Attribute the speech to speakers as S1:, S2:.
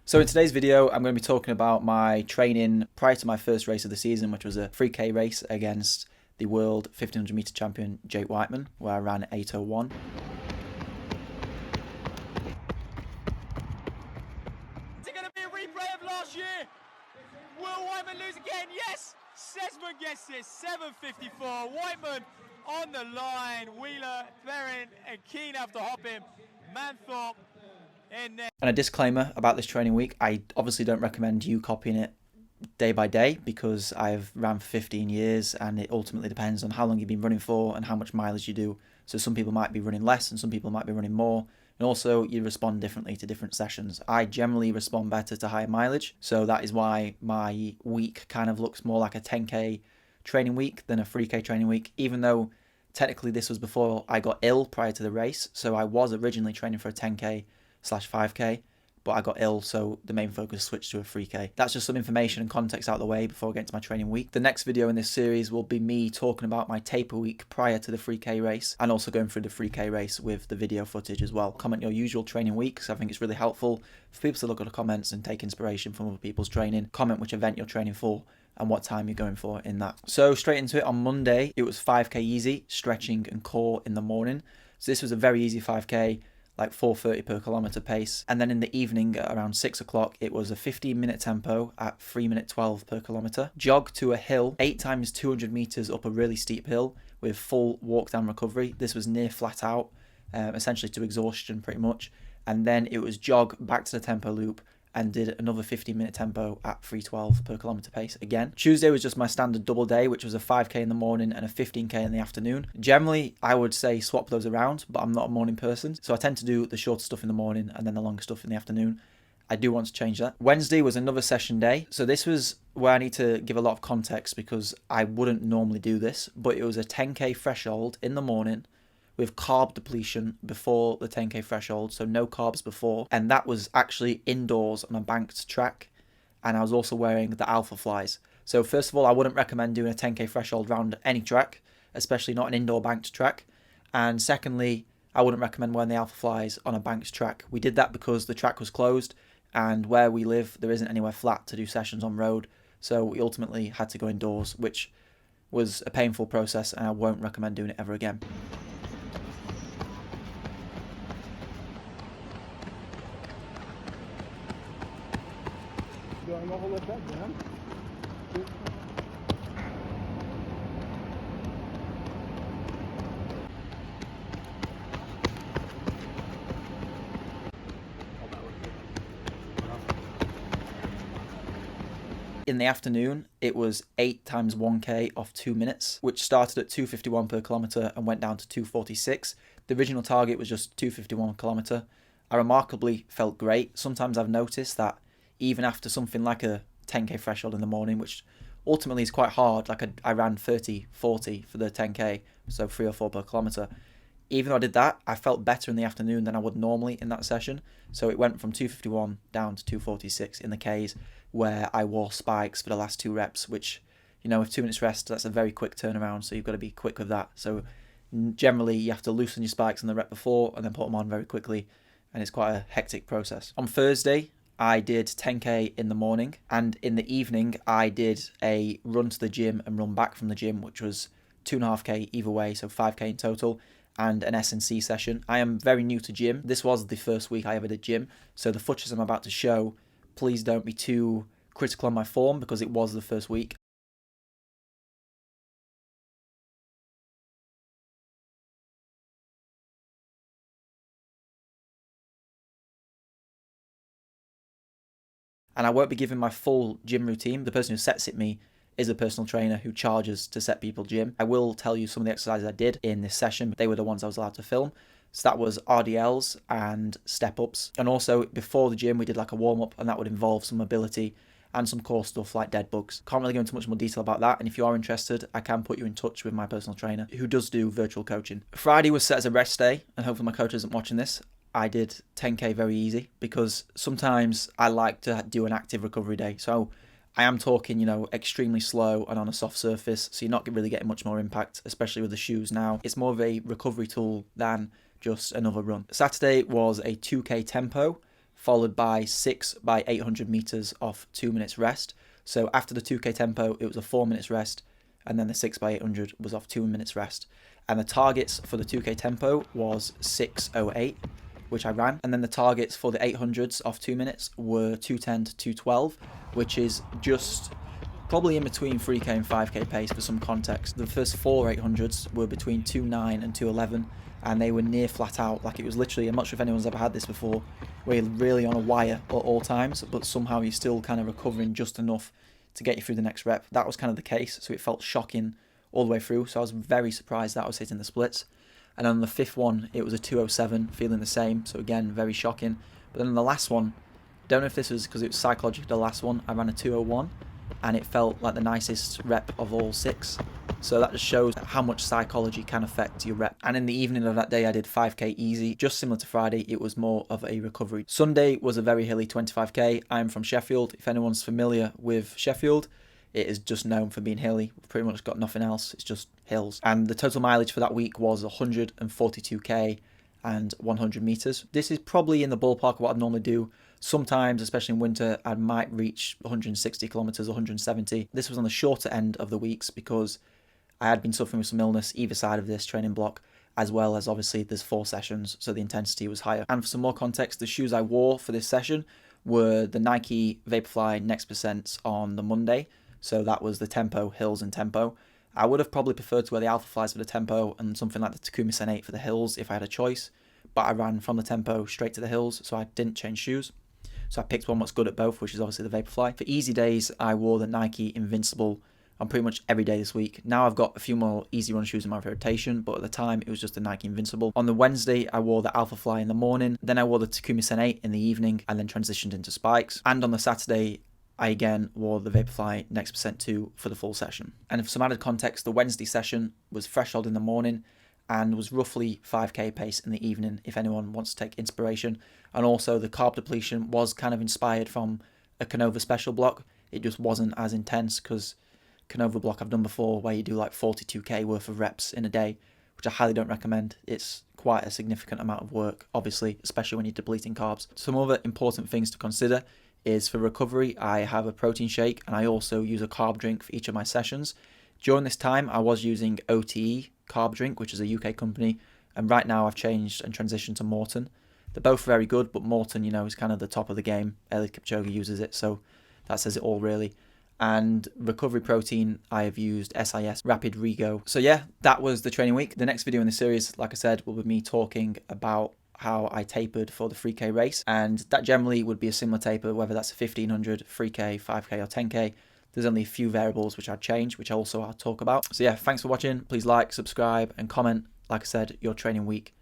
S1: So in today's video, I'm going to be talking about my training prior to my first race of the season, which was a 3K race against the world 1500 meter champion Jake Wightman, where I ran 8:01.
S2: Is it going to be a replay of last year? Will Wightman lose again? Yes! Sesman gets this, 7:54. Wightman on the line. Wheeler, Perrin, and Keane have to hop him. Manthorpe in there.
S1: And a disclaimer about this training week, I obviously don't recommend you copying it day by day because I've ran for 15 years and it ultimately depends on how long you've been running for and how much mileage you do. So some people might be running less and some people might be running more. And also you respond differently to different sessions. I generally respond better to higher mileage. So that is why my week kind of looks more like a 10K training week than a 3K training week, even though technically this was before I got ill prior to the race. So I was originally training for a 10K/5K, but I got ill, so the main focus switched to a 3K. That's just some information and context out of the way before I get into my training week. The next video in this series will be me talking about my taper week prior to the 3K race and also going through the 3K race with the video footage as well. Comment your usual training weeks. I think it's really helpful for people to look at the comments and take inspiration from other people's training. Comment which event you're training for and what time you're going for in that. So straight into it, on Monday, it was 5K easy, stretching and core in the morning. So this was a very easy 5K, like 4:30 per kilometer pace. And then in the evening at around 6 o'clock, it was a 15-minute tempo at 3:12 per kilometer. Jog to a hill, 8 times 200 meters up a really steep hill with full walk down recovery. This was near flat out, essentially to exhaustion pretty much. And then it was jog back to the tempo loop and did another 15-minute tempo at 3:12 per kilometer pace again. Tuesday was just my standard double day, which was a 5K in the morning and a 15K in the afternoon. Generally, I would say swap those around, but I'm not a morning person, so I tend to do the shorter stuff in the morning and then the longer stuff in the afternoon. I do want to change that. Wednesday was another session day, so this was where I need to give a lot of context because I wouldn't normally do this, but it was a 10K threshold in the morning with carb depletion before the 10K threshold, so no carbs before, and that was actually indoors on a banked track, and I was also wearing the Alpha Flies. So first of all, I wouldn't recommend doing a 10K threshold round any track, especially not an indoor banked track, and secondly, I wouldn't recommend wearing the Alpha Flies on a banked track. We did that because the track was closed, and where we live, there isn't anywhere flat to do sessions on road, so we ultimately had to go indoors, which was a painful process, and I won't recommend doing it ever again. In the afternoon, it was 8 times 1K off 2 minutes, which started at 2:51 per kilometer and went down to 2:46. The original target was just 2:51 per kilometer. I remarkably felt great. Sometimes I've noticed that even after something like a 10K threshold in the morning, which ultimately is quite hard, like I ran 30:40 for the 10K, so 3 or 4 per kilometer. Even though I did that, I felt better in the afternoon than I would normally in that session. So it went from 2:51 down to 2:46 in the Ks, where I wore spikes for the last 2 reps, which, you know, with 2 minutes rest, that's a very quick turnaround. So you've got to be quick with that. So generally you have to loosen your spikes on the rep before and then put them on very quickly. And it's quite a hectic process. On Thursday, I did 10K in the morning, and in the evening, I did a run to the gym and run back from the gym, which was 2.5K either way, so 5K in total, and an S&C session. I am very new to gym. This was the first week I ever did gym, so the footage I'm about to show, please don't be too critical on my form because it was the first week. And I won't be giving my full gym routine. The person who sets it me is a personal trainer who charges to set people gym. I will tell you some of the exercises I did in this session, but they were the ones I was allowed to film. So that was RDLs and step-ups. And also before the gym, we did like a warm-up, and that would involve some mobility and some core stuff like dead bugs. Can't really go into much more detail about that. And if you are interested, I can put you in touch with my personal trainer who does do virtual coaching. Friday was set as a rest day, and hopefully my coach isn't watching this. I did 10K very easy because sometimes I like to do an active recovery day. So I am talking, you know, extremely slow and on a soft surface. So you're not really getting much more impact, especially with the shoes now. It's more of a recovery tool than just another run. Saturday was a 2K tempo, followed by 6 by 800 meters off 2 minutes rest. So after the 2K tempo, it was a 4 minutes rest, and then the 6 by 800 was off 2 minutes rest. And the targets for the 2K tempo was 6:08, which I ran. And then the targets for the 800s off 2 minutes were 2:10 to 2:12, which is just probably in between 3K and 5K pace for some context. The first 4 800s were between 2:09 and 2:11, and they were near flat out. Like, it was literally, I'm not sure if anyone's ever had this before, where you're really on a wire at all times, but somehow you're still kind of recovering just enough to get you through the next rep. That was kind of the case, so it felt shocking all the way through. So I was very surprised that I was hitting the splits. And on the fifth one, it was a 2:07, feeling the same. So again, very shocking. But then on the last one, don't know if this was because it was psychological, the last one, I ran a 2:01, and it felt like the nicest rep of all 6. So that just shows how much psychology can affect your rep. And in the evening of that day, I did 5K easy, just similar to Friday. It was more of a recovery. Sunday was a very hilly 25K. I'm from Sheffield. If anyone's familiar with Sheffield, it is just known for being hilly. We've pretty much got nothing else. It's just hills. And the total mileage for that week was 142K and 100 meters. This is probably in the ballpark of what I'd normally do. Sometimes, especially in winter, I might reach 160 kilometers, 170. This was on the shorter end of the weeks because I had been suffering with some illness either side of this training block, as well as obviously there's 4 sessions, so the intensity was higher. And for some more context, the shoes I wore for this session were the Nike Vaporfly Next Percents on the Monday. So that was the Tempo, Hills and Tempo. I would have probably preferred to wear the Alpha Flies for the Tempo and something like the Takumi Sen 8 for the Hills if I had a choice. But I ran from the Tempo straight to the Hills, so I didn't change shoes. So I picked one that's good at both, which is obviously the Vaporfly. For easy days, I wore the Nike Invincible on pretty much every day this week. Now I've got a few more easy run shoes in my rotation, but at the time it was just the Nike Invincible. On the Wednesday, I wore the Alpha Fly in the morning, then I wore the Takumi Sen 8 in the evening, and then transitioned into spikes. And on the Saturday, I again wore the Vaporfly Next Percent 2 for the full session. And for some added context, the Wednesday session was threshold in the morning and was roughly 5K pace in the evening, if anyone wants to take inspiration. And also the carb depletion was kind of inspired from a Canova special block. It just wasn't as intense because Canova block I've done before where you do like 42K worth of reps in a day, which I highly don't recommend. It's quite a significant amount of work, obviously, especially when you're depleting carbs. Some other important things to consider is for recovery, I have a protein shake and I also use a carb drink for each of my sessions. During this time, I was using OTE carb drink, which is a UK company, and right now I've changed and transitioned to Morton. They're both very good, but Morton, is kind of the top of the game. Eliud Kipchoge uses it, so that says it all really. And recovery protein, I have used SIS Rapid Rego. So yeah, that was the training week. The next video in the series, like I said, will be me talking about how I tapered for the 3K race, and that generally would be a similar taper, whether that's a 1500, 3K, 5K or 10K. There's only a few variables which I'd change, which also I'll talk about. So yeah, thanks for watching. Please like, subscribe and comment. Like I said, your training week